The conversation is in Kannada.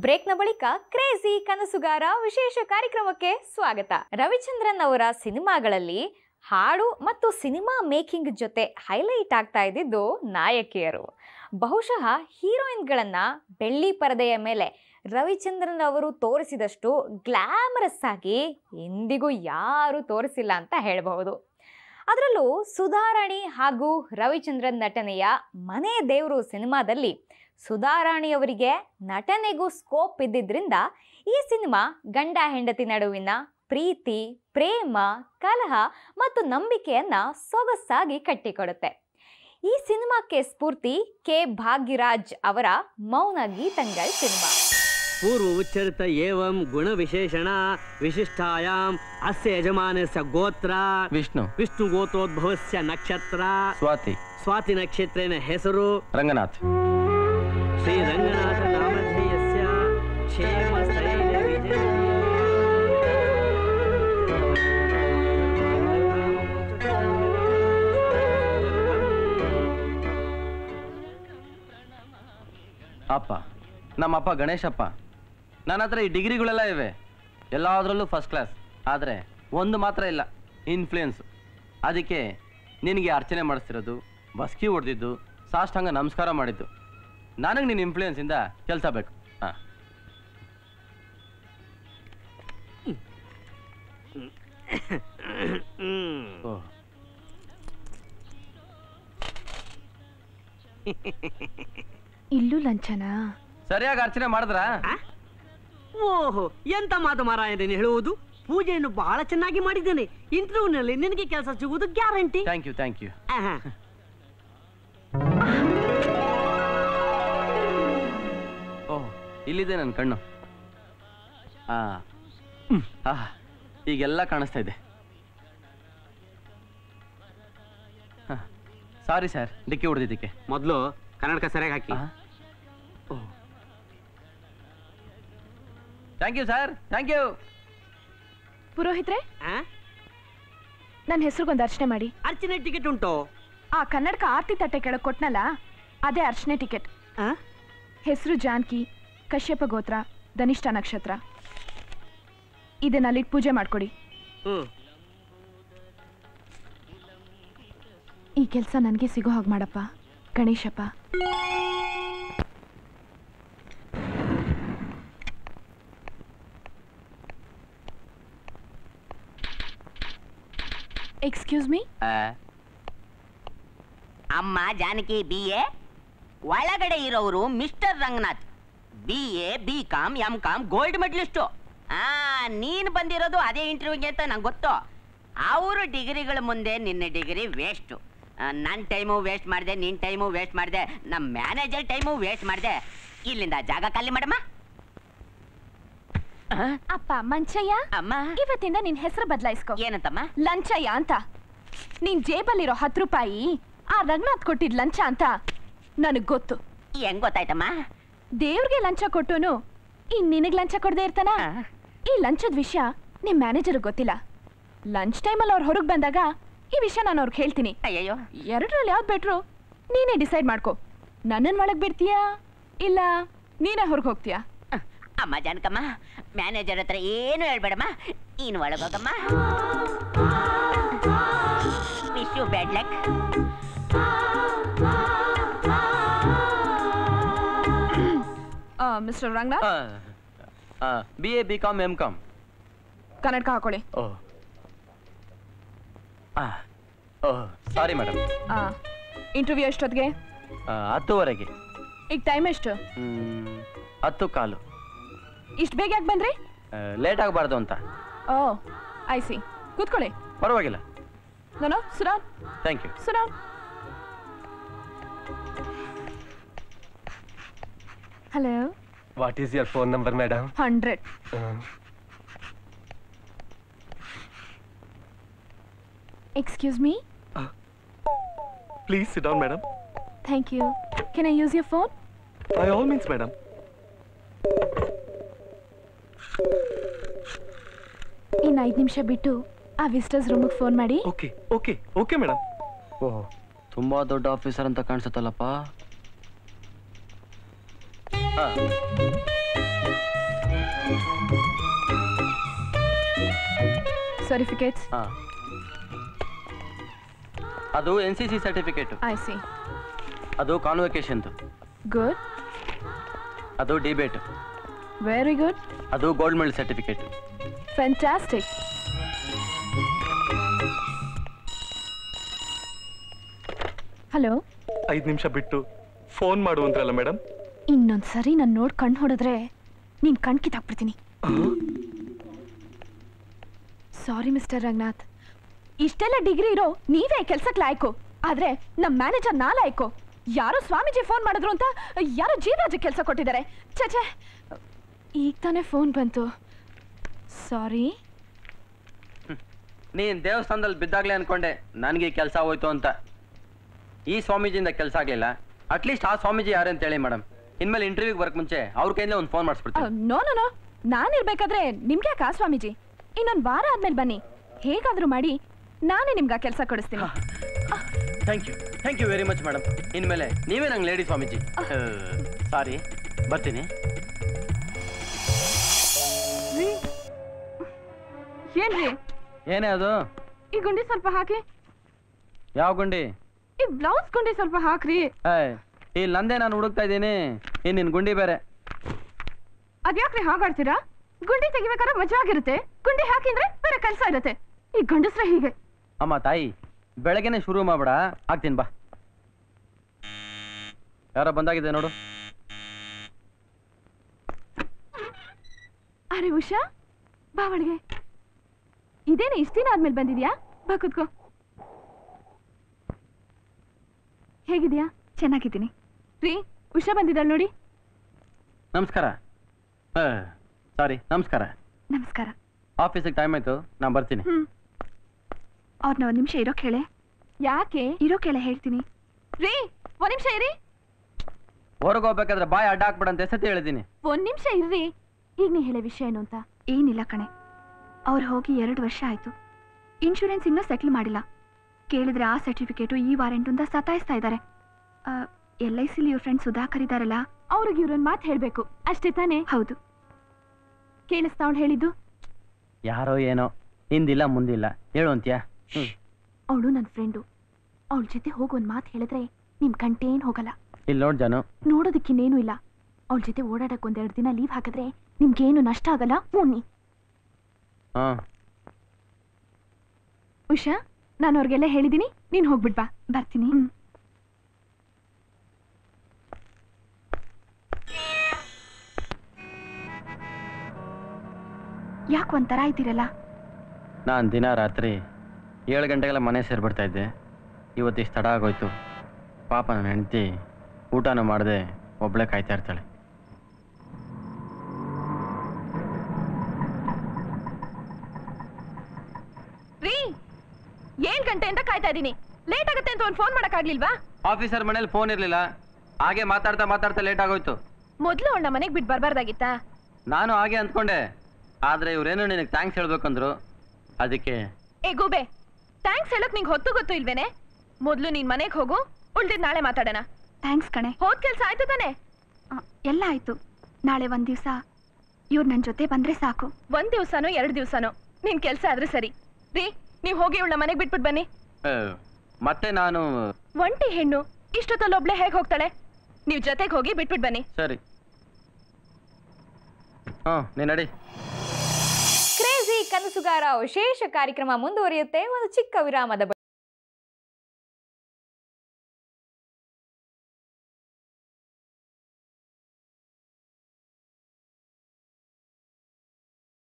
ಬ್ರೇಕ್ನ ಬಳಿಕ ಕ್ರೇಜಿ ಕನಸುಗಾರ ವಿಶೇಷ ಕಾರ್ಯಕ್ರಮಕ್ಕೆ ಸ್ವಾಗತ. ರವಿಚಂದ್ರನ್ ಅವರ ಸಿನಿಮಾಗಳಲ್ಲಿ ಹಾಡು ಮತ್ತು ಸಿನಿಮಾ ಮೇಕಿಂಗ್ ಜೊತೆ ಹೈಲೈಟ್ ಆಗ್ತಾ ಇದ್ದಿದ್ದು ನಾಯಕಿಯರು. ಬಹುಶಃ ಹೀರೋಯಿನ್ಗಳನ್ನ ಬೆಳ್ಳಿ ಪರದೆಯ ಮೇಲೆ ರವಿಚಂದ್ರನ್ ಅವರು ತೋರಿಸಿದಷ್ಟು ಗ್ಲಾಮರಸ್ ಆಗಿ ಎಂದಿಗೂ ಯಾರೂ ತೋರಿಸಿಲ್ಲ ಅಂತ ಹೇಳಬಹುದು. ಅದರಲ್ಲೂ ಸುಧಾರಾಣಿ ಹಾಗೂ ರವಿಚಂದ್ರನ್ ನಟನೆಯ ಮನೆ ದೇವರು ಸಿನಿಮಾದಲ್ಲಿ ಸುಧಾರಾಣಿಯವರಿಗೆ ನಟನೆಗೂ ಸ್ಕೋಪ್ ಇದ್ದಿದ್ದರಿಂದ ಈ ಸಿನಿಮಾ ಗಂಡ ಹೆಂಡತಿ ನಡುವಿನ ಪ್ರೀತಿ, ಪ್ರೇಮ, ಕಲಹ ಮತ್ತು ನಂಬಿಕೆಯನ್ನ ಸೊಗಸಾಗಿ ಕಟ್ಟಿಕೊಡುತ್ತೆ. ಈ ಸಿನಿಮಾಕ್ಕೆ ಸ್ಫೂರ್ತಿ ಕೆ ಭಾಗ್ಯರಾಜ್ ಅವರ ಮೌನ ಗೀತಂಗಳ್ ಸಿನಿಮಾ. पूर्व उच्चरित एवं गुण विशेषण विशिष्टायाम अस्य यजमानस्य गोत्र विष्णु विष्णु गोत्रोद्भवस्य नक्षत्र स्वाति स्वाति नक्षत्रेण हेसरु रंगनाथ श्री रंगनाथ नामधेयस्य क्षेम स्थैर्य विजय ಅಪ್ಪ ನಮ್ಮಪ್ಪ ಗಣೇಶಪ್ಪ. ನನ್ನ ಹತ್ರ ಈ ಡಿಗ್ರಿಗಳೆಲ್ಲ ಇವೆ, ಎಲ್ಲದರಲ್ಲೂ ಫಸ್ಟ್ ಕ್ಲಾಸ್. ಆದರೆ ಒಂದು ಮಾತ್ರ ಇಲ್ಲ, ಇನ್ಫ್ಲೂಯೆನ್ಸ್. ಅದಕ್ಕೆ ನಿನಗೆ ಅರ್ಚನೆ ಮಾಡಿಸ್ತಿರೋದು, ಬಸ್ಕಿ ಹೊಡೆದಿದ್ದು, ಸಾಷ್ಟಾಂಗ ನಮಸ್ಕಾರ ಮಾಡಿದ್ದು. ನನಗೆ ನಿನ್ನ ಇನ್ಫ್ಲೂಯೆನ್ಸಿಂದ ಕೆಲಸ ಬೇಕು. ಹಾಂ, ಇಲ್ಲೂ ಲಂಚನಾ? ಸರಿಯಾಗಿ ಅರ್ಚನೆ ಮಾಡಿದ್ರ? ಓಹೋ, ಎಂತ ಮಾತು ಮಾರಾಯ ಹೇಳುವುದು. ಪೂಜೆಯನ್ನು ಬಹಳ ಚೆನ್ನಾಗಿ ಮಾಡಿದ್ದೇನೆ. ಇಂಟರ್ವ್ಯೂನಲ್ಲಿ ನಿನಗೆ ಕೆಲಸ ಸಿಗುವುದು guarantee. Thank you, thank you. Oh, ಇಲ್ಲಿದೆ ನನ್ನ ಕಣ್ಣು. ಈಗೆಲ್ಲ ಕಾಣಿಸ್ತಾ ಇದೆ. ಸಾರಿ ಸರ್, ಡಿಕ್ಕಿ ಹೊಡೆದಿದ್ದಕ್ಕೆ. ಮೊದಲು ಕನ್ನಡಕ ಸರಿಯಾಗಿ ಹಾಕಿ. Thank you sir, thank you. ಪುರೋಹಿತ್ರೆ, ನನ್ನ ಹೆಸರಿಗೊಂದು ಅರ್ಚನೆ ಮಾಡಿ. ಅರ್ಚನೆ ಟಿಕೆಟ್ ಉಂಟು? ಆ ಕನ್ನಡಕ ಆರ್ತಿ ತಟ್ಟೆ ಕೆಳಗೆ ಕೊಟ್ನಲ್ಲ, ಅದೇ ಅರ್ಚನೆ ಟಿಕೆಟ್. ಹೆಸರು ಜಾನಕಿ, ಕಶ್ಯಪ ಗೋತ್ರ, ಧನಿಷ್ಠ ನಕ್ಷತ್ರ. ಇದನ್ನಲ್ಲಿಟ್ಟು ಪೂಜೆ ಮಾಡ್ಕೊಡಿ. ಈ ಕೆಲಸ ನನಗೆ ಸಿಗೋ ಹಾಗೆ ಮಾಡಪ್ಪ ಗಣೇಶಪ್ಪ. Excuse me. ಅಮ್ಮ ಜಾನಕಿ BA, ಒಳಗಡೆ ಇರೋರು mister Ranganath BA, BCom, MCom gold medallist. ನೀನು ಬಂದಿರೋದು ಅದೇ ಇಂಟರ್ವ್ಯೂಗೆ ಅಂತ ನಂಗೆ ಗೊತ್ತು. ಅವರು ಡಿಗ್ರಿಗಳ ಮುಂದೆ ನಿನ್ನ ಡಿಗ್ರಿ ವೇಸ್ಟು. ನನ್ನ ಟೈಮು ವೇಸ್ಟ್ ಮಾಡಿದೆ, ನಿನ್ನ ಟೈಮು ವೇಸ್ಟ್ ಮಾಡಿದೆ, ನಮ್ಮ ಮ್ಯಾನೇಜರ್ ಟೈಮು ವೇಸ್ಟ್ ಮಾಡಿದೆ. ಇಲ್ಲಿಂದ ಜಾಗ ಖಾಲಿ ಮಾಡಮ್ಮ. ಅಪ್ಪ ಮಂಚಯ್ಯ, ಅಮ್ಮ ಇವತ್ತಿಂದ ನಿನ್ ಹೆಸರು ಬದಲಾಯಿಸ್ಕೊ. ಏನಂತಮ್ಮ? ಲಂಚಯ್ಯ ಅಂತ. ನಿನ್ ಜೇಬಲ್ಲಿರೋ 10 ರೂಪಾಯಿ ಆ ರಂಗನಾಥ್ ಕೊಟ್ಟಿದ್ ಲಂಚ ಅಂತ ನನಗ್ ಗೊತ್ತು. ಹೆಂಗ್ ಗೊತ್ತಾಯ್ತಮ್ಮ? ದೇವ್ರಿಗೆ ಲಂಚ ಕೊಟ್ಟೋನು ಇನ್ ನಿನಗ್ ಲಂಚ ಕೊಡದೆ ಇರ್ತಾನ? ಈ ಲಂಚದ ವಿಷಯ ನಿಮ್ ಮ್ಯಾನೇಜರ್ ಗೊತ್ತಿಲ್ಲ. ಲಂಚ್ ಟೈಮಲ್ಲಿ ಅವ್ರು ಹೊರಗೆ ಬಂದಾಗ ಈ ವಿಷಯ ನಾನು ಅವ್ರಿಗೆ ಹೇಳ್ತೀನಿ. ಅಯ್ಯಯ್ಯೋ, ಎರಡರಲ್ಲಿ ಯಾವ್ದು ಬೆಟ್ರು ನೀನೇ ಡಿಸೈಡ್ ಮಾಡ್ಕೊ. ನನ್ನನ್ ಒಳಗ್ ಬಿಡ್ತೀಯಾ ಇಲ್ಲ ನೀನೇ ಹೊರಗೆ ಹೋಗ್ತೀಯಾ? ಅಮ್ಮ ಜಾನಕಮ್ಮ, ಮ್ಯಾನೇಜರ್ ಹತ್ರ ಏನು ಹೇಳ್ಬೇಡಮ್ಮ, ನೀನು ಒಳಗೋಗಮ್ಮ. Wish you bad luck. Mister Ranganath, BA, BCom, MCom. ಕನ್ನಡಕ ಹಾಕೊಳ್ಳಿ. Sorry madam. ಇಂಟರ್ವ್ಯೂ ಎಷ್ಟೊತ್ತಿಗೆ? 10:15. ಈಗ ಟೈಮ್ ಎಷ್ಟು? 10:15. ಇಷ್ಟು ಬೇಗ ಯಾಕೆ ಬಂದ್ರಿ? ಲೇಟ್ ಆಗಬಾರ್ದು ಅಂತ. Oh I see. ಕೂತ್ಕೊಳ್ಳಿ. ಪರವಾಗಿಲ್ಲ. ನಾನು Suran. Thank you. Suran. Hello. What is your phone number madam? 100. Excuse me. Please sit down madam. Thank you. Can I use your phone? By all means madam. ಇನ್ನು 5 ನಿಮಿಷ ಬಿಟ್ಟು ಆ ವಿಸಿಟರ್ಸ್ ರೂಮಿಗೆ ಫೋನ್ ಮಾಡಿ. Okay okay okay madam. Oh, ತುಂಬಾ ದೊಡ್ಡ ಆಫೀಸರ್ ಅಂತ ಕಾಣಿಸುತ್ತಲ್ಲಪ್ಪ. ಸರ್ಟಿಫಿಕೇಟ್ಸ್ ಹಾಂ, ಅದು NCC ಸರ್ಟಿಫಿಕೇಟು, ಐ ಸಿ. ಅದು ಕಾನ್ವೊಕೇಶನ್ದು, ಗುಡ್, ಅದು ಡಿಬೇಟ್, ವೆರಿ ಗುಡ್, ಅದು gold medal certificate. Fantastic. Hello, 5 ನಿಮಿಷ ಬಿಟ್ಟು ಫೋನ್ ಮಾಡು ಅಂದ್ರಲ್ಲ ಮೇಡಮ್. ಇನ್ನೊಂದ್ಸರಿ ನಾನು ನೋಡಿ ಕಣ್ಣು ಹೊಡೆದ್ರೆ ನೀನ್ ಕಣ್ ಕಿತ್ತಾಕ್ಬಿಡ್ತೀನಿ. ಸಾರಿ ಮಿಸ್ಟರ್ ರಂಗನಾಥ್, ಇಷ್ಟೆಲ್ಲ ಡಿಗ್ರಿ ಇರೋ ನೀವೇ ಕೆಲ್ಸಕ್ಕೆ ಲಾಯ್ಕು, ಆದ್ರೆ ನಮ್ ಮ್ಯಾನೇಜರ್ ನಾ ಲಾಯ್ಕು. ಯಾರೋ ಸ್ವಾಮೀಜಿ ಫೋನ್ ಮಾಡಿದ್ರು ಅಂತ ಯಾರೋ ಜೀವರಾಜ್ ಕೆಲಸ ಕೊಟ್ಟಿದ್ದಾರೆ. ಛೇ, ಈಗ ತಾನೇ ಫೋನ್ ಬಂತು. ಸಾರಿ. ನೀನು ದೇವಸ್ಥಾನದಲ್ಲಿ ಬಿದ್ದಾಗಲೇ ಅನ್ಕೊಂಡೆ ನನಗೆ ಕೆಲಸ ಹೋಯ್ತು ಅಂತ. ಈ ಸ್ವಾಮೀಜಿಯಿಂದ ಕೆಲಸ ಆಗಲಿಲ್ಲ, ಅಟ್ಲೀಸ್ಟ್ ಆ ಸ್ವಾಮೀಜಿ ಯಾರು ಅಂತ ಹೇಳಿ ಮೇಡಮ್. ಇನ್ಮೇಲೆ ಇಂಟರ್ವ್ಯೂಗೆ ಬರಕ್ ಮುಂಚೆ ಅವ್ರ ಕೈಯಿಂದ ಒಂದು ಫೋನ್ ಮಾಡಿಸ್ಬಿಡ್ತೀನಿ. ನೋ ನೋ ನೋ, ನಾನಿರ್ಬೇಕಾದ್ರೆ ನಿಮ್ಗೆ ಯಾಕೆ ಆ ಸ್ವಾಮೀಜಿ? ಇನ್ನೊಂದು ವಾರ ಆದ್ಮೇಲೆ ಬನ್ನಿ, ಹೇಗಾದ್ರೂ ಮಾಡಿ ನಾನೇ ನಿಮ್ಗೆ ಆ ಕೆಲಸ ಕೊಡಿಸ್ತೀನಿ. Thank you very much madam. ಇನ್ಮೇಲೆ ನೀವೇ ನಂಗೆ ಲೇಡಿ ಸ್ವಾಮೀಜಿ. ಸಾರಿ, ಬರ್ತೀನಿ. ಏನ್ರಿ ಏನೇ ಅದು? ಈ ಗುಂಡಿ ಸ್ವಲ್ಪ ಹಾಕಿ. ಯಾವ ಗುಂಡಿ? ಈ ಬ್ಲೌಸ್ ಗುಂಡಿ ಸ್ವಲ್ಪ ಹಾಕ್ರಿ. ಇಲ್ಲಿ ನಂದೇ ನಾನು ಹುಡುಕ್ತಾ ಇದ್ದೀನಿ, ನಿನ್ ಗುಂಡಿ ಬೇರೆ. ಅದ್ಯಾಕ್ರಿ ಹಾಗಾಡ್ತೀರಾ? ಗುಂಡಿ ತೆಗಿಬೇಕಾದ್ರೆ ಮಜಾ ಆಗಿರುತ್ತೆ, ಗುಂಡಿ ಹಾಕಿದ್ರೆ ಬೇರೆ ಕೆಲಸ ಇರುತ್ತೆ. ಈ ಗಂಡಸ್ರ ಹೀಗೆ. ಅಮ್ಮ ತಾಯಿ, ಬೆಳಗ್ಗೆನೆ ಶುರು ಮಾಡ್ಬೇಡ, ಹಾಕ್ತೀನಿ ಬಾ. ಯಾರೋ ಬಂದಾಗಿದೆ ನೋಡು. ಅರೆ ಉಷಾ, ಬಾ ಒಳಗೆ. ಇದೇನೆ ಇಷ್ಟ ದಿನ ಆದ್ಮೇಲೆ ಬಂದಿದ್ಯಾ? ಬಾ ಕೂತ್ಕೋ. ಹೇಗಿದ್ಯಾ? ಚೆನ್ನಾಗಿದ್ದೀನಿ. ರೀ, ಉಷಾ ಬಂದಿದ್ದಾಳೆ ನೋಡಿ. ನಮಸ್ಕಾರ. ಸಾರಿ, ನಮಸ್ಕಾರ. ನಮಸ್ಕಾರ. ಆಫೀಸಿಗೆ ಟೈಮ್ ಆಯ್ತು, ನಾನು ಬರ್ತೀನಿ. ಅವ್ರನ್ನ ಒಂದ್ ನಿಮಿಷ ಇರೋ ಕೇಳೆ. ಯಾಕೆ? ಇರೋ ಕೇಳೆ ಹೇಳ್ತೀನಿ. ರೀ, ಒಂದ್ ನಿಮಿಷ ಇರಿ. ಹೊರಗೆ ಹೋಗ್ಬೇಕಾದ್ರೆ ಬಾಯ್ ಅಡ್ಡ ಹಾಕ್ಬಿಡಂತ ಎಸತಿ ಹೇಳಿದ್ದೀನಿ. ಒಂದ್ ನಿಮಿಷ ಇರ್ರಿ. ಈಗ ನೀ ಹೇಳೋ ವಿಷಯ ಏನು ಅಂತ? ಏನಿಲ್ಲ ಕಣೆ, ಅವ್ರು ಹೋಗಿ 2 ವರ್ಷ ಆಯ್ತು. ಇನ್ಶೂರೆನ್ಸ್ ಇನ್ನೂ ಸೆಟ್ಲ್ ಮಾಡಿಲ್ಲ. ಕೇಳಿದ್ರೆ ಆ ಸರ್ಟಿಫಿಕೇಟು ಈ ವಾರೆಂಟ್ ಅಂತ ಸತಾಯಿಸ್ತಾ ಇದ್ದಾರೆ. LICಲಿ ಇವ್ರ ಫ್ರೆಂಡ್ ಸುಧಾಕರ್ ಇದಾರಲ್ಲ, ಅವ್ರಿಗೆ ಇವ್ರನ್ನ ಮಾತು ಹೇಳ್ಬೇಕು ಅಷ್ಟೇ ತಾನೇ? ಹೌದು. ಕೇಳಿಸ್ತಾ ಅವಳು ಹೇಳಿದ್ದು? ಯಾರೋ ಏನೋ, ಹಿಂದಿಲ್ಲ ಮುಂದಿಲ್ಲ, ಹೇಳು ಅಂತ್ಯಾ? ಅವಳು ನನ್ನ ಫ್ರೆಂಡು. ಅವಳ ಜೊತೆ ಹೋಗಿ ಒಂದ್ ಮಾತು ಹೇಳಿದ್ರೆ ನಿಮ್ ಗಂಟೇನ್ ಹೋಗಲ್ಲ. ಇಲ್ಲಿ ನೋಡ್ ಜಾನು, ನೋಡೋದಕ್ಕಿನ್ನೇನು ಇಲ್ಲ. ಅವಳ ಜೊತೆ ಓಡಾಡಕ್ 1-2 ದಿನ ಲೀವ್ ಹಾಕಿದ್ರೆ ನಿಮ್ಗೇನು ನಷ್ಟ ಆಗಲ್ಲ. ಮುನ್ನಿ. ಉಷಾ, ನಾನು ಅವ್ರಿಗೆಲ್ಲ ಹೇಳಿದೀನಿ, ನೀನ್ ಹೋಗ್ಬಿಡ್ಬಾ. ಬರ್ತೀನಿ. ಯಾಕೆ ಒಂಥರ ಇದ್ದೀರಲ್ಲ? ನಾನು ದಿನ ರಾತ್ರಿ 7 ಗಂಟೆಗೆಲ್ಲ ಮನೆ ಸೇರ್ಬಿಡ್ತಾ ಇದ್ದೆ. ಇವತ್ತಿಷ್ಟು ತಡ ಆಗೋಯ್ತು. ಪಾಪ ನನ್ನ ಹೆಂಡತಿ ಊಟನೂ ಮಾಡದೆ ಒಬ್ಳೆ ಕಾಯ್ತಾ ಇರ್ತಾಳೆ. ರೀ, 7 ಗಂಟೆಯಿಂದ ಕಾಯ್ತಾ ಇದ್ದೀನಿ. ಲೇಟ್ ಆಗುತ್ತೆ ಅಂತ ಒಂದು ಫೋನ್ ಮಾಡಕ್ಕಾಗ್ಲಿಲ್ವಾ? ಆಫೀಸರ್ ಮನೇಲಿ ಫೋನ್ ಇರ್ಲಿಲ್ಲ, ಹಾಗೆ ಮಾತಾಡ್ತಾ ಲೇಟ್ ಆಗೋಯ್ತು. ಮೊದ್ಲು ಅವಳ ಮನೆಗೆ ಬಿಟ್ಟು ಬರ್ಬಾರ್ದಾಗಿತ್ತಾ? ನಾನು ಹಾಗೆ ಅಂದ್ಕೊಂಡೆ, ಆದ್ರೆ ಇವ್ರೇನು ನಿನಗೆ ಥ್ಯಾಂಕ್ಸ್ ಹೇಳ್ಬೇಕಂದ್ರು, ಅದಕ್ಕೆ. ಏ ಗೂಬೆ, ಥ್ಯಾಂಕ್ಸ್ ಹೇಳಕ್ ನಿಂಗೆ ಗೊತ್ತು ಇಲ್ವೇನೆ? ಮೊದ್ಲು ನೀನ್ ಮನೆಗೆ ಹೋಗು, ಉಳ್ದಿದ್ ನಾಳೆ ಮಾತಾಡೋಣ. ಥ್ಯಾಂಕ್ಸ್ ಕಣೆ. ಹೋದ್ ಕೆಲ್ಸ ಆಯ್ತು ತಾನೆ? ಎಲ್ಲ ಆಯ್ತು. ನಾಳೆ 1 ದಿವಸ ಇವ್ರು ನನ್ನ ಜೊತೆ ಬಂದ್ರೆ ಸಾಕು. 1 ದಿವಸನೋ 2 ದಿವಸನೋ ನಿನ್ ಕೆಲ್ಸ ಆದ್ರೆ ಸರಿ. ರೀ, ನೀವ್ ಹೋಗಿ ಇವಳ ಮನೆಗೆ ಬಿಟ್ಬಿಟ್ಟು ಬನ್ನಿ. ಮತ್ತೆ ನಾನು ಒಂಟಿ ಹೆಣ್ಣು ಇಷ್ಟೊತ್ತಲ್ಲಿ ಒಬ್ಳೆ ಹೇಗೆ ಹೋಗ್ತಾಳೆ? ನೀವ್ ಜೊತೆಗೆ ಹೋಗಿ ಬಿಟ್ಬಿಟ್ಟು ಬನ್ನಿ. ಸರಿ. ನೀನ್ ನಡಿ. ಕ್ರೇಜಿ ಕನಸುಗಾರ ವಿಶೇಷ ಕಾರ್ಯಕ್ರಮ ಮುಂದುವರಿಯುತ್ತೆ ಒಂದು ಚಿಕ್ಕ ವಿರಾಮದ